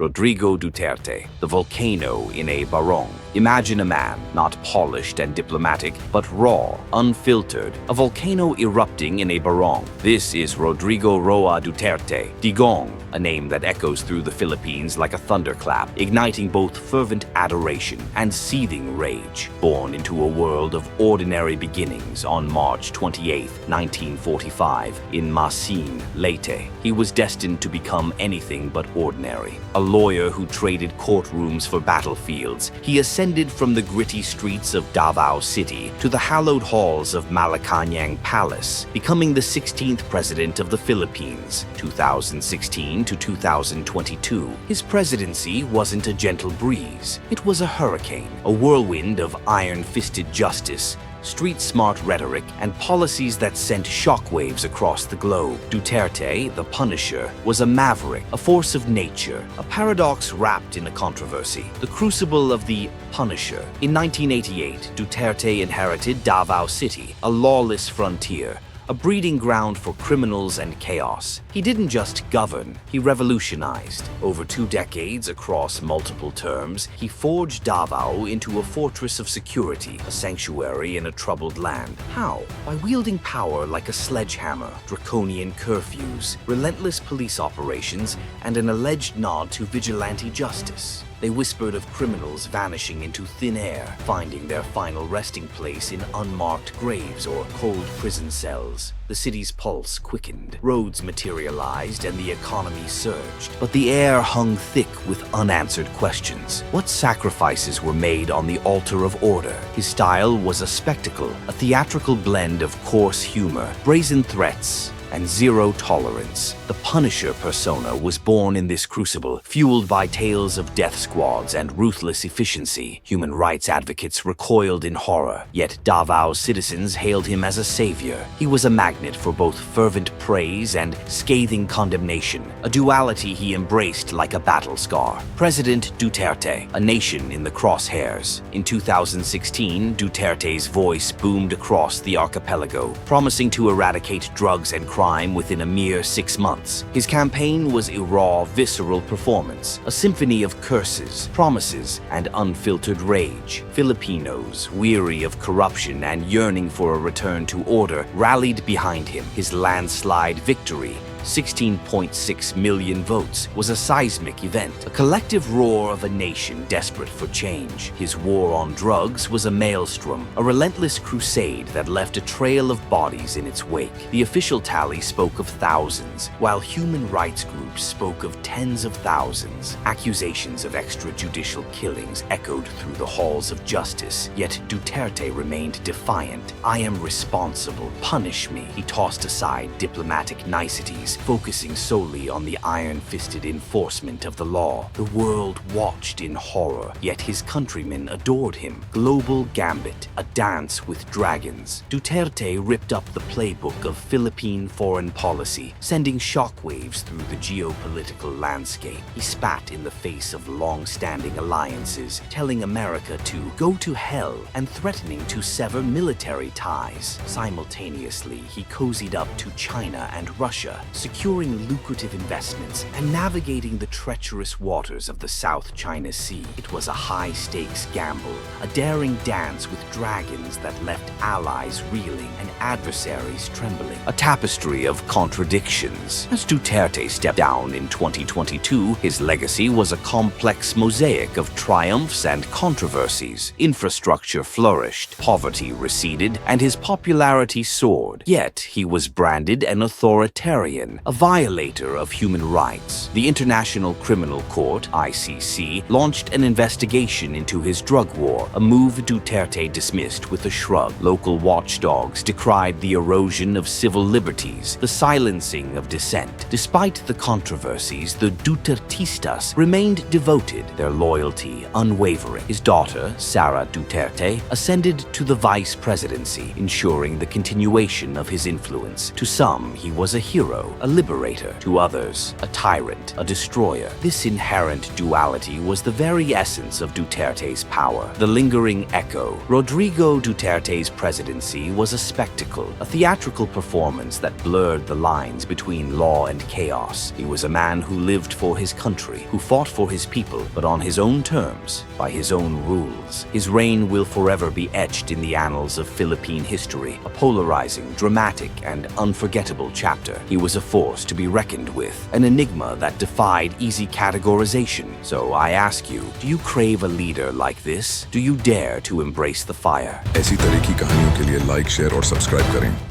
Rodrigo Duterte, the volcano in a barong. Imagine a man, not polished and diplomatic, but raw, unfiltered, a volcano erupting in a barong. This is Rodrigo Roa Duterte, Digong, a name that echoes through the Philippines like a thunderclap, igniting both fervent adoration and seething rage. Born into a world of ordinary beginnings on March 28, 1945, in Masin, Leyte, he was destined to become anything but ordinary. A lawyer who traded courtrooms for battlefields, he ascended from the gritty streets of Davao City to the hallowed halls of Malacañang Palace, becoming the 16th president of the Philippines, 2016 to 2022. His presidency wasn't a gentle breeze. It was a hurricane, a whirlwind of iron-fisted justice, street-smart rhetoric, and policies that sent shockwaves across the globe. Duterte, the Punisher, was a maverick, a force of nature, a paradox wrapped in a controversy. The crucible of the Punisher. In 1988, Duterte inherited Davao City, a lawless frontier, a breeding ground for criminals and chaos. He didn't just govern, he revolutionized. Over 2 decades, across multiple terms, he forged Davao into a fortress of security, a sanctuary in a troubled land. How? By wielding power like a sledgehammer, draconian curfews, relentless police operations, and an alleged nod to vigilante justice. They whispered of criminals vanishing into thin air, finding their final resting place in unmarked graves or cold prison cells. The city's pulse quickened, roads materialized, and the economy surged. But the air hung thick with unanswered questions. What sacrifices were made on the altar of order? His style was a spectacle, a theatrical blend of coarse humor, brazen threats, and zero tolerance. The Punisher persona was born in this crucible, fueled by tales of death squads and ruthless efficiency. Human rights advocates recoiled in horror, yet Davao's citizens hailed him as a savior. He was a magnet for both fervent praise and scathing condemnation, a duality he embraced like a battle scar. President Duterte, a nation in the crosshairs. In 2016, Duterte's voice boomed across the archipelago, promising to eradicate drugs and crime within a mere 6 months. His campaign was a raw, visceral performance, a symphony of curses, promises, and unfiltered rage. Filipinos, weary of corruption and yearning for a return to order, rallied behind him. His landslide victory, 16.6 million votes, was a seismic event, a collective roar of a nation desperate for change. His war on drugs was a maelstrom, a relentless crusade that left a trail of bodies in its wake. The official tally spoke of thousands, while human rights groups spoke of tens of thousands. Accusations of extrajudicial killings echoed through the halls of justice, yet Duterte remained defiant. "I am responsible. Punish me." He tossed aside diplomatic niceties, focusing solely on the iron-fisted enforcement of the law. The world watched in horror, yet his countrymen adored him. Global Gambit, a dance with dragons. Duterte ripped up the playbook of Philippine foreign policy, sending shockwaves through the geopolitical landscape. He spat in the face of long-standing alliances, telling America to go to hell and threatening to sever military ties. Simultaneously, he cozied up to China and Russia, securing lucrative investments and navigating the treacherous waters of the South China Sea. It was a high-stakes gamble, a daring dance with dragons that left allies reeling and adversaries trembling. A tapestry of contradictions. As Duterte stepped down in 2022, his legacy was a complex mosaic of triumphs and controversies. Infrastructure flourished, poverty receded, and his popularity soared. Yet he was branded an authoritarian, a violator of human rights. The International Criminal Court, ICC, launched an investigation into his drug war, a move Duterte dismissed with a shrug. Local watchdogs decried the erosion of civil liberties, the silencing of dissent. Despite the controversies, the Dutertistas remained devoted, their loyalty unwavering. His daughter, Sara Duterte, ascended to the vice presidency, ensuring the continuation of his influence. To some, he was a hero. a liberator, to others, a tyrant, a destroyer. This inherent duality was the very essence of Duterte's power. The lingering echo. Rodrigo Duterte's presidency was a spectacle, a theatrical performance that blurred the lines between law and chaos. He was a man who lived for his country, who fought for his people, but on his own terms, by his own rules. His reign will forever be etched in the annals of Philippine history, a polarizing, dramatic, and unforgettable chapter. He was a force to be reckoned with, an enigma that defied easy categorization. So I ask you, do you crave a leader like this? Do you dare to embrace the fire? ऐसी तरह की कहानियों के लिए like, share और subscribe करें